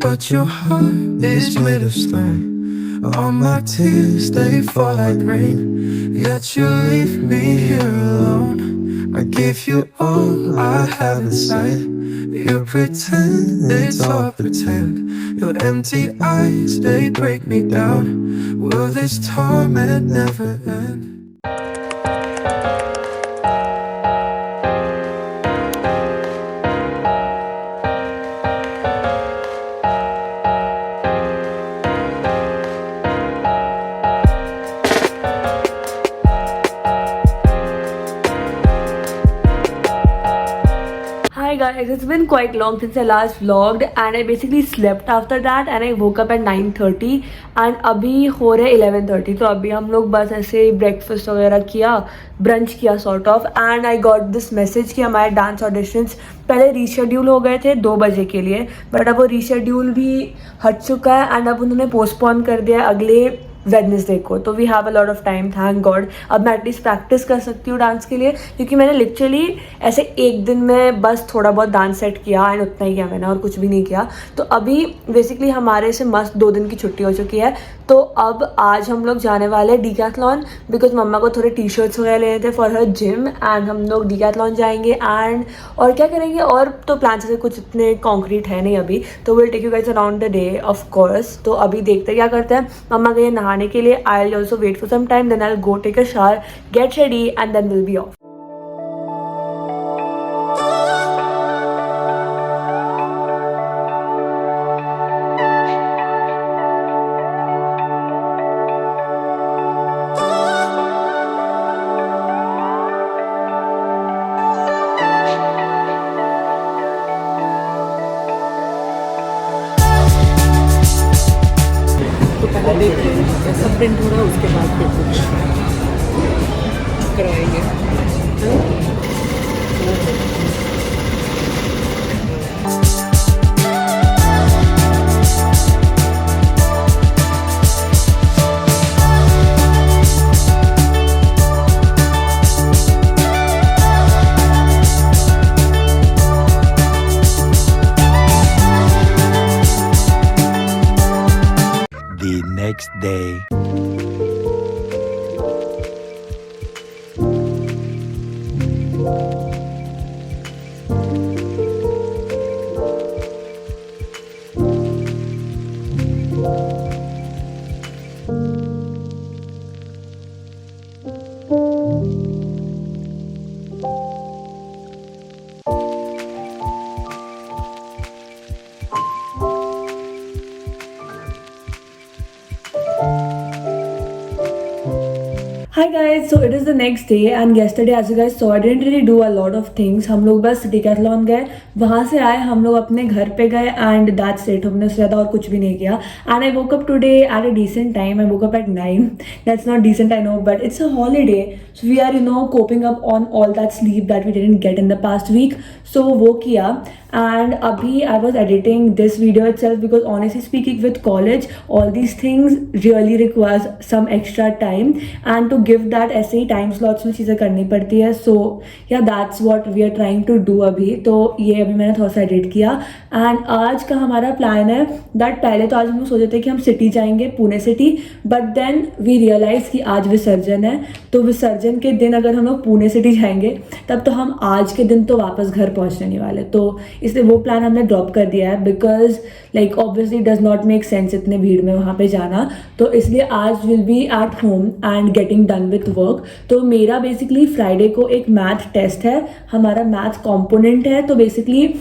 but your heart is made of stone. All my tears, they fall like rain, yet you leave me here alone. I give you all I have inside. You pretend it's all pretend. Your empty eyes, they break me down. Will this torment never end? Hi guys, it's been quite long since I last vlogged and I basically slept after that and I woke up at 9:30 and अभी हो रहे 11:30 तो अभी हम लोग बस ऐसे breakfast वगैरह किया, ब्रंच किया sort of and I got this message कि हमारे डांस ऑडिशंस पहले रीशेड्यूल हो गए थे 2 बजे के लिए बट अब वो रीशेड्यूल भी हट चुका है एंड अब उन्होंने पोस्टपोन कर दिया है अगले वेडनेसडे को. तो we have a lot of time, thank god. अब मैं एटलीस्ट प्रैक्टिस कर सकती हूँ डांस के लिए क्योंकि मैंने लिटरली ऐसे एक दिन में बस थोड़ा बहुत डांस सेट किया एंड उतना ही किया मैंने और कुछ भी नहीं किया. तो अभी बेसिकली हमारे से मस्त 2 दिन की छुट्टी हो चुकी है. तो अब आज हम लोग जाने वाले हैं डीकैथलॉन बिकॉज मम्मा को थोड़े टी शर्ट्स वगैरह लेने थे फॉर हर जिम एंड हम लोग डीकैथलॉन जाएंगे एंड और क्या करेंगे और तो प्लान से कुछ इतने कॉन्क्रीट है नहीं अभी. तो will take you guys around the day of course. तो अभी देखते हैं क्या करते हैं. मम्मा गए नहाने के लिए. I will also wait for some time, then I will go take a shower, get ready and then will be off. देखते हैं कैसा प्रिंट हो रहा है उसके बाद फिर कुछ करवाएंगे. The next day. Hi guys, so it is the next day and yesterday as you guys saw I didn't really do a lot of things. हम लोग बस डिकैथलॉन गए, वहाँ से आए, हम लोग अपने घर पे गए एंड दैट्स इट. हमने उससे ज़्यादा और कुछ भी नहीं किया and I woke up today at a decent time. I woke up at 9. That's not decent I know but it's a holiday so we are you know coping up on all that sleep that we didn't get in the past week. So वो किया and abhi I was editing this video itself because honestly speaking with college all these things really requires some extra time and to give that ऐसे ही time slots में चीज़ें करनी पड़ती है. so yeah that's what we are trying to do अभी. तो ये अभी मैंने थोड़ा सा एडिट किया एंड आज का हमारा प्लान है दैट पहले तो आज हम लोग सोचे थे कि हम सिटी जाएंगे, Pune city, but then we realise कि आज विसर्जन है. तो विसर्जन के दिन अगर हम लोग पुणे सिटी जाएंगे तब तो हम आज के दिन तो वापस घर पहुँचने नहीं वाले. तो इसलिए वो प्लान हमने ड्रॉप कर दिया है because like obviously does not make sense इतने भीड़ में वहाँ पे जाना. तो इसलिए आज will be at home and getting done with work. तो मेरा बेसिकली फ्राइडे को एक मैथ टेस्ट है, हमारा मैथ कॉम्पोनेंट है. तो बेसिकली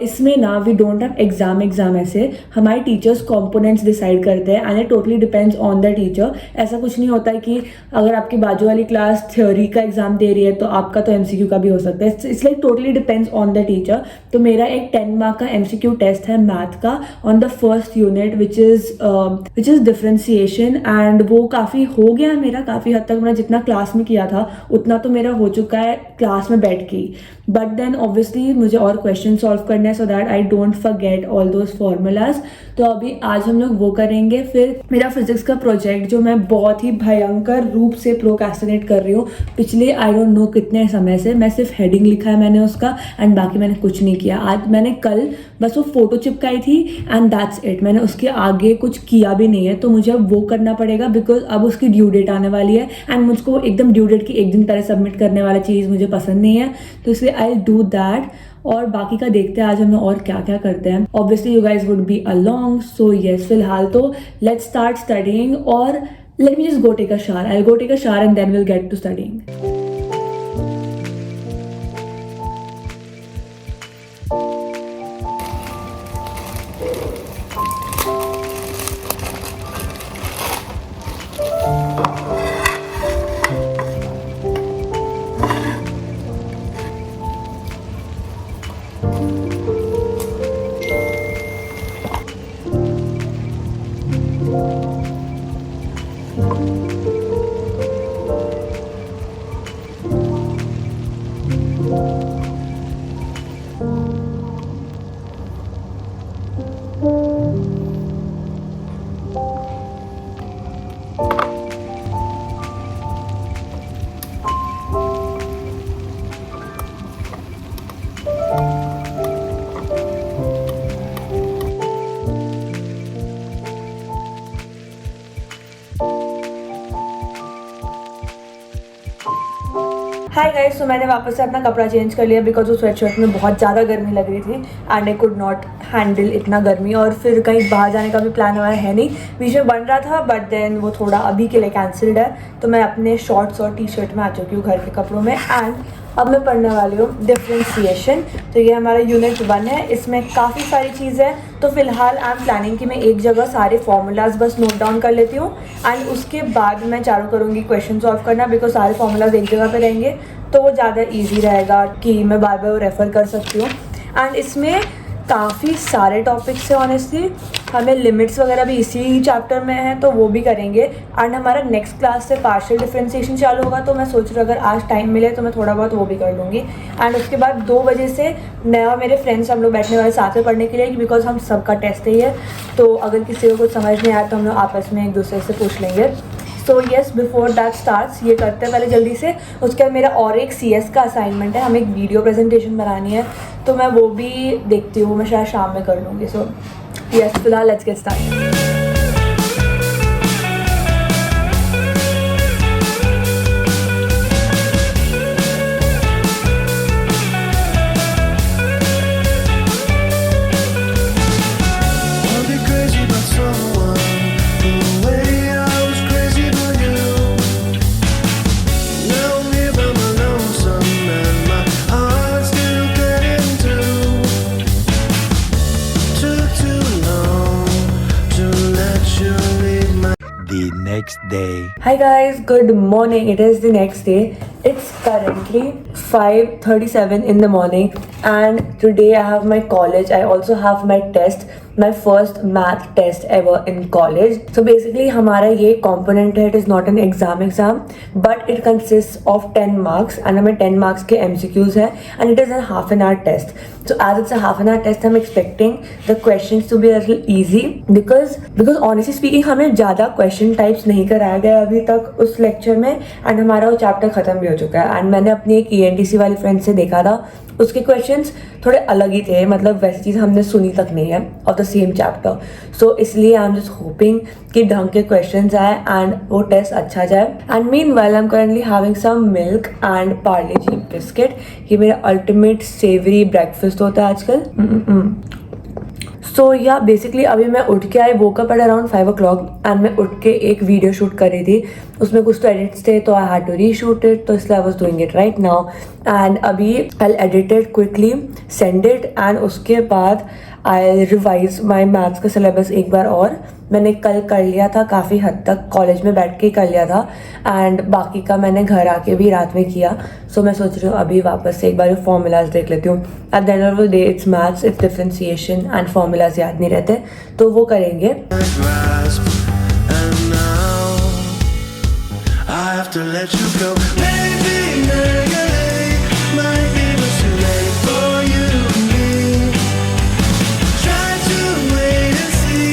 इसमें ना वी डोंट हैव एग्जाम ऐसे, हमारे टीचर्स कॉम्पोनेंट्स डिसाइड करते हैं and it totally depends on the teacher. ऐसा कुछ नहीं होता है कि अगर आपकी बाजू वाली क्लास थ्योरी का एग्जाम दे रही है तो आपका तो एमसीक्यू का भी हो सकता है. It's like totally depends on the teacher. तो मेरा एक 10 मार्क का एमसीक्यू टेस्ट है मैथ का on the first unit which is differentiation and वो काफ़ी हो गया है मेरा, काफ़ी हद तक मैंने जितना क्लास में किया था उतना तो मेरा हो चुका है क्लास में बैठ के ही, बट देन ऑब्वियसली मुझे और क्वेश्चन सॉल्व करना है so that I don't forget all those formulas. तो अभी आज हम लोग वो करेंगे। फिर मेरा फिजिक्स का प्रोजेक्ट जो मैं बहुत ही भयंकर रूप से प्रोक्रेस्टिनेट कर रही हूँ पिछले आई डोंट नो कितने समय से, मैं सिर्फ हेडिंग लिखा है मैंने उसका एंड बाकी मैंने कुछ नहीं किया। आज मैंने कल बस वो फोटो चिपकाई थी एंड दैट्स इट, मैंने उसके आगे कुछ किया भी नहीं है। तो मुझे अब वो करना पड़ेगा बिकॉज अब उसकी ड्यू डेट आने वाली है एंड मुझको एकदम ड्यू डेट की एक दिन पहले सबमिट करने वाली चीज़ मुझे पसंद नहीं है, तो इसलिए आई डू दैट। और बाकी का देखते हैं आज हम और क्या क्या करते हैं। Obviously you guys would be along, so yes फिलहाल तो लेट्स स्टार्ट स्टडीइंग और let me just go take a shower. I go take a shower and then will get to studying. Hi guys, तो मैंने वापस से अपना कपड़ा change कर लिया बिकॉज उस स्वेटशर्ट में बहुत ज़्यादा गर्मी लग रही थी and I could not handle इतना गर्मी। और फिर कहीं बाहर जाने का भी प्लान हमारा है नहीं, बीच में बन रहा था बट देन वो थोड़ा अभी के लिए कैंसिल्ड है। तो मैं अपने शॉर्ट्स और टी शर्ट में आ चुकी हूँ घर के कपड़ों में एंड अब मैं पढ़ने वाली हूँ डिफरेंशिएशन। तो ये हमारा यूनिट 1 है, इसमें काफ़ी सारी चीज़ें हैं। तो फिलहाल आई एम प्लानिंग कि मैं एक जगह सारे फॉर्मूलाज बस नोट डाउन कर लेती हूँ एंड उसके बाद मैं चालू करूँगी क्वेश्चन सॉल्व करना बिकॉज सारे फॉर्मूलाज एक जगह पे रहेंगे तो वो ज़्यादा ईजी रहेगा कि मैं बार बार रेफ़र कर सकती हूँ। एंड इसमें काफ़ी सारे टॉपिक्स हैं ऑनेस्टली, हमें लिमिट्स वगैरह भी इसी चैप्टर में है तो वो भी करेंगे एंड हमारा नेक्स्ट क्लास से पार्शियल डिफरेंशिएशन चालू होगा। तो मैं सोच रही हूँ अगर आज टाइम मिले तो मैं थोड़ा बहुत वो भी कर लूँगी एंड उसके बाद 2 बजे से मैं और मेरे फ्रेंड्स हम लोग बैठने वाले साथ में पढ़ने के लिए बिकॉज हम सबका टेस्ट ही है। तो अगर किसी को कुछ समझ नहीं आया तो हम लोग आपस में एक दूसरे से पूछ लेंगे। So yes before that starts ये करते हैं पहले जल्दी से। उसके बाद मेरा और एक CS का असाइनमेंट है, हमें एक वीडियो प्रेजेंटेशन बनानी है तो मैं वो भी देखती हूँ, मैं शायद शाम में कर लूँगी। सो येस फिलहाल let's get start. The next day. Hi guys, good morning. It is the next day. It's currently 5:37 in the morning and today I have my college. I also have my test, my first math test ever in college. So basically हमारा ये component है, it is not an exam but it consists of 10 marks and हमें 10 marks के MCQs है and it is a half an hour test. So as it's a half an hour test, I'm expecting the questions to be a little easy because honestly speaking हमें ज़्यादा question types नहीं कराया गया अभी तक उस lecture में and हमारा वो chapter ख़त्म भी हो चुका है। एंड मैंने अपनी एक ENTC वाली फ्रेंड से देखा था, उसके क्वेश्चंस थोड़े अलग ही थे, मतलब वैसी चीज़ हमने सुनी तक नहीं है ऑफ द सेम चैप्टर। सो इसलिए आई एम जस्ट होपिंग कि ढंग के क्वेश्चंस आए एंड वो टेस्ट अच्छा जाए। And meanwhile I am currently having some milk and Parle G biscuit. ये मेरा अल्टीमेट सेवरी ब्रेकफास्ट होता है आजकल। सो या बेसिकली अभी मैं उठ के आई, woke up at around 5 o'clock and मैं उठ के एक वीडियो शूट कर रही थी, उसमें कुछ तो एडिट्स थे तो I had to reshoot it, तो इसलिए I was doing it right now and अभी I edit it quickly, send it and उसके बाद आई रिवाइज माई मैथ्स का सिलेबस एक बार और। मैंने कल कर लिया था काफ़ी हद तक, कॉलेज में बैठ के ही कर लिया था एंड बाकी का मैंने घर आके भी रात में किया। सो मैं सोच रही हूँ अभी वापस से एक बार फॉर्मूलाज देख लेती हूँ। At the end of the day it's maths, it's differentiation and formulas याद नहीं रहते तो वो करेंगे। I have to let you go. Maybe might be much too late for you and me. Try to wait and see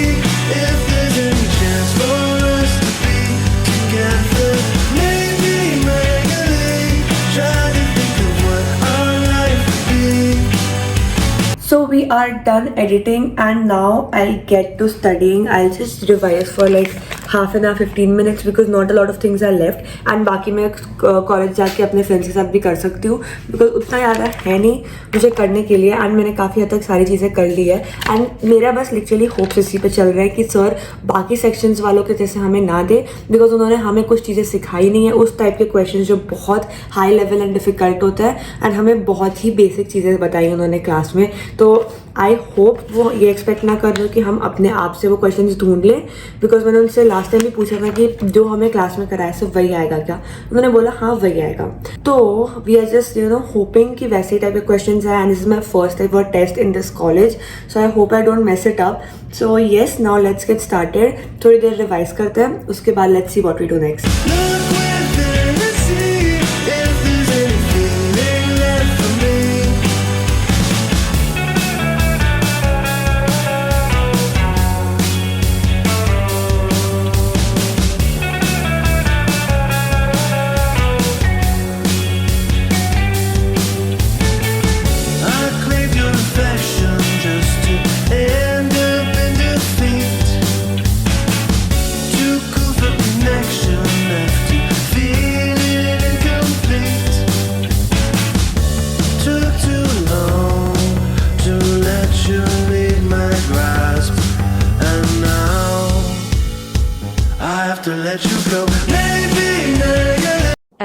if there's any chance for us to be together. Maybe try to think of what our life would be. So we are done editing and now I'll get to studying. I'll just revise for like half an hour 15 minutes because not a lot of things are left and बाकी मैं college जाके अपने friends के साथ भी कर सकती हूँ बिकॉज उतना ज़्यादा है नहीं मुझे करने के लिए एंड मैंने काफ़ी हद तक सारी चीज़ें कर ली है एंड मेरा बस लिटरली होप्स इसी पे चल रहा है कि सर बाकी सेक्शंस वालों के जैसे हमें ना दे बिकॉज उन्होंने हमें कुछ चीज़ें सिखाई नहीं है उस टाइप के क्वेश्चन जो बहुत हाई लेवल एंड डिफिकल्ट होता है एंड हमें बहुत ही बेसिक चीज़ें बताई उन्होंने क्लास में तो आई होप वो ये एक्सपेक्ट ना कर रहे हो कि हम अपने आप से वो क्वेश्चंस ढूंढ लें बिकॉज मैंने उनसे लास्ट टाइम भी पूछा था कि जो हमें क्लास में कराया सिर्फ वही आएगा क्या उन्होंने बोला हाँ वही आएगा तो वी आर जस्ट होपिंग कि वैसे टाइप के क्वेश्चंस आए and this is my first ever test in this college so I hope I don't mess it up so yes now let's get started थोड़ी देर रिवाइज करते हैं उसके बाद let's see what we do next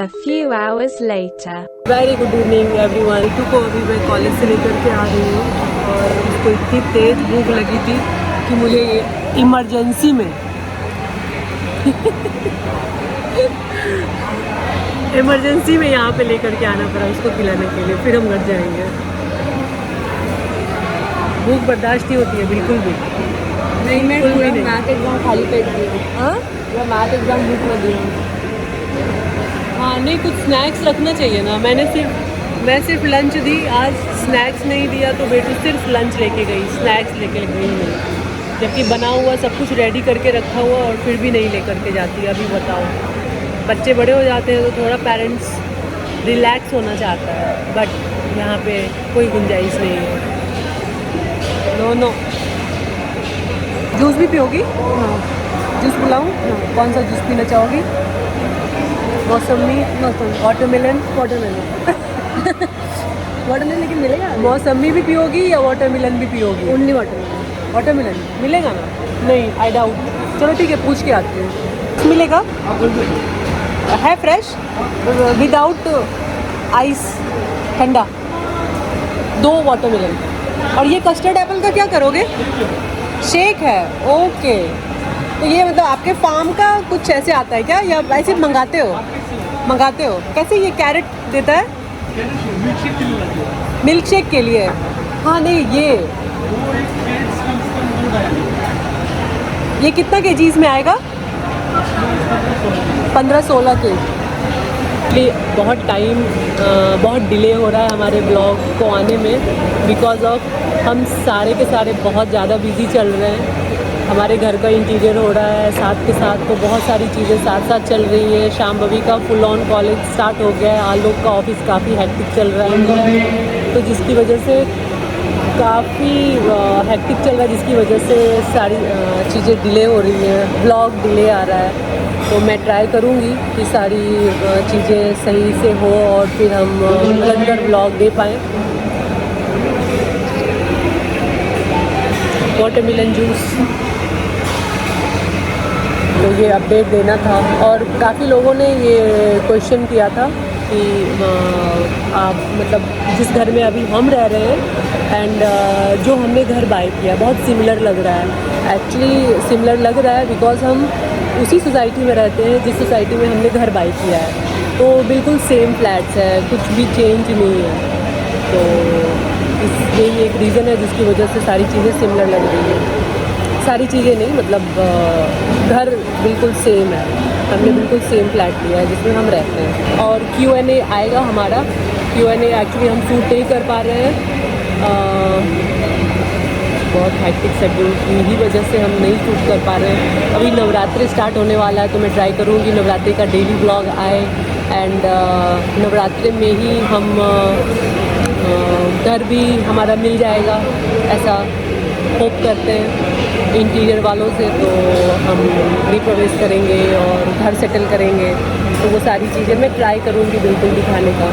A few hours later. Very good evening everyone. Ritu को अभी मैं college से लेकर के आ रही हूँ और उसको इतनी तेज भूख लगी थी कि मुझे इमरजेंसी में यहाँ पे लेकर के आना पड़ा उसको खिलाने के लिए फिर हम घर जाएंगे। भूख बर्दाश्त नहीं होती है बिल्कुल भी नहीं मैं मैथ एग्जाम खाली पेट दी हूँ। हाँ मैं मैथ एग्जाम भूख में दी हूँ। हाँ नहीं कुछ स्नैक्स रखना चाहिए ना। मैं सिर्फ लंच दी आज स्नैक्स नहीं दिया तो बेटी सिर्फ लंच लेके गई स्नैक्स लेके गई नहीं जबकि बना हुआ सब कुछ रेडी करके रखा हुआ और फिर भी नहीं लेकर के जाती। अभी बताओ बच्चे बड़े हो जाते हैं तो थोड़ा पेरेंट्स रिलैक्स होना चाहता है बट यहाँ पे कोई गुंजाइश नहीं है। नो जूस भी पियोगी? हाँ जूस पिलाऊँ? हाँ कौन सा जूस पीना चाहोगी? मौसमी वाटरमेलन वाटरमेलन लेकिन मिलेगा? मौसमी भी पियोगी या वाटरमेलन भी पियोगी? ओनली वाटरमेलन मिलेगा ना? नहीं आई डाउट। चलो ठीक है पूछ के आते हैं। मिलेगा है फ्रेश विदाउट आइस ठंडा 2 वाटरमेलन। और ये कस्टर्ड एप्पल का क्या करोगे? शेक है ओके। तो ये मतलब आपके फार्म का कुछ ऐसे आता है क्या या ऐसे मंगाते हो? कैसे ये कैरेट देता है? मिल्क शेक के लिए। हाँ नहीं ये कितना केजीज में आएगा? 15-16 के। बहुत डिले हो रहा है हमारे ब्लॉग को आने में बिकॉज ऑफ हम सारे के सारे बहुत ज़्यादा बिजी चल रहे हैं। हमारे घर का इंटीरियर हो रहा है साथ के साथ तो बहुत सारी चीज़ें साथ साथ चल रही है। शाम्भवी का फुल ऑन कॉलेज स्टार्ट हो गया है। आलोक का ऑफिस काफ़ी हेक्टिक चल रहा है तो जिसकी वजह से काफ़ी हेक्टिक चल रहा है जिसकी वजह से सारी चीज़ें डिले हो रही हैं। ब्लॉग डिले आ रहा है तो मैं ट्राई करूँगी कि सारी चीज़ें सही से हो और फिर हम रेगुलर ब्लॉग दे पाएँ। वाटरमेलन जूस तो ये अपडेट देना था। और काफ़ी लोगों ने ये क्वेश्चन किया था कि आप मतलब जिस घर में अभी हम रह रहे हैं एंड जो हमने घर बाय किया बहुत सिमिलर लग रहा है। एक्चुअली सिमिलर लग रहा है बिकॉज हम उसी सोसाइटी में रहते हैं जिस सोसाइटी में हमने घर बाय किया है तो बिल्कुल सेम फ्लैट्स है कुछ भी चेंज नहीं है। तो यही एक रीज़न है जिसकी वजह से सारी चीज़ें सिमिलर लग रही है। सारी चीज़ें नहीं मतलब घर बिल्कुल सेम है। हमने बिल्कुल सेम फ्लैट लिया है जिसमें हम रहते हैं। और Q&A आएगा हमारा। Q&A एक्चुअली हम शूट नहीं कर पा रहे हैं, बहुत हैक्टिक शेड्यूल की ही वजह से हम नहीं शूट कर पा रहे हैं। अभी नवरात्रि स्टार्ट होने वाला है तो मैं ट्राई करूँगी नवरात्रि का डेली ब्लॉग आए, एंड नवरात्रि में ही हम घर भी हमारा मिल जाएगा, ऐसा होप करते हैं इंटीरियर वालों से। तो हम गृह प्रवेश करेंगे और घर सेटल करेंगे, तो वो सारी चीज़ें मैं ट्राई करूँगी बिल्कुल दिखाने का।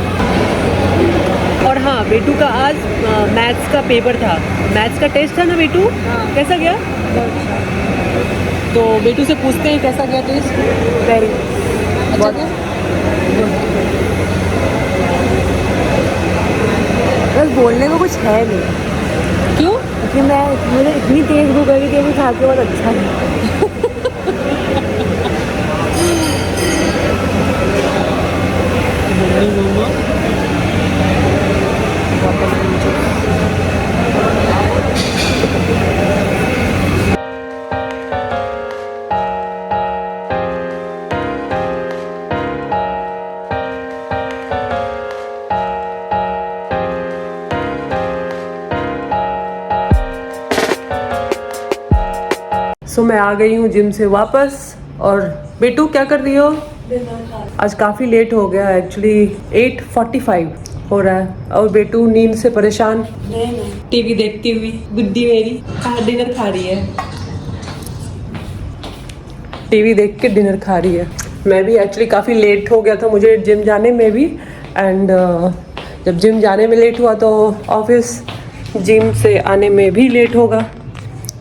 और हाँ, बेटू का आज मैथ्स का पेपर था, मैथ्स का टेस्ट था ना बेटू? कैसा गया? तो बेटू से पूछते हैं कैसा गया टेस्ट। वेरी अच्छा गया। बस बोलने को कुछ है नहीं। क्यों? क्योंकि मुझे इतनी तेज भूख लगी थी, अभी खा के बहुत अच्छा है। सो मैं आ गई हूँ जिम से वापस। और बेटू क्या कर रही हो? आज काफ़ी लेट हो गया, एक्चुअली 8:45 हो रहा है और बेटू नींद से परेशान टीवी देखती हुई गुड्डी मेरी डिनर खा रही है, टीवी देख के डिनर खा रही है। मैं भी एक्चुअली काफ़ी लेट हो गया था मुझे जिम जाने में भी, एंड जब जिम जाने में लेट हुआ तो ऑफिस जिम से आने में भी लेट होगा।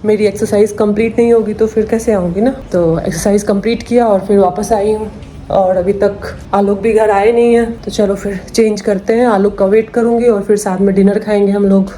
मेरी एक्सरसाइज कंप्लीट नहीं होगी तो फिर कैसे आऊँगी ना। तो एक्सरसाइज कंप्लीट किया और फिर वापस आई हूँ, और अभी तक आलोक भी घर आए नहीं है। तो चलो फिर चेंज करते हैं, आलोक का वेट करूँगी और फिर साथ में डिनर खाएंगे हम लोग।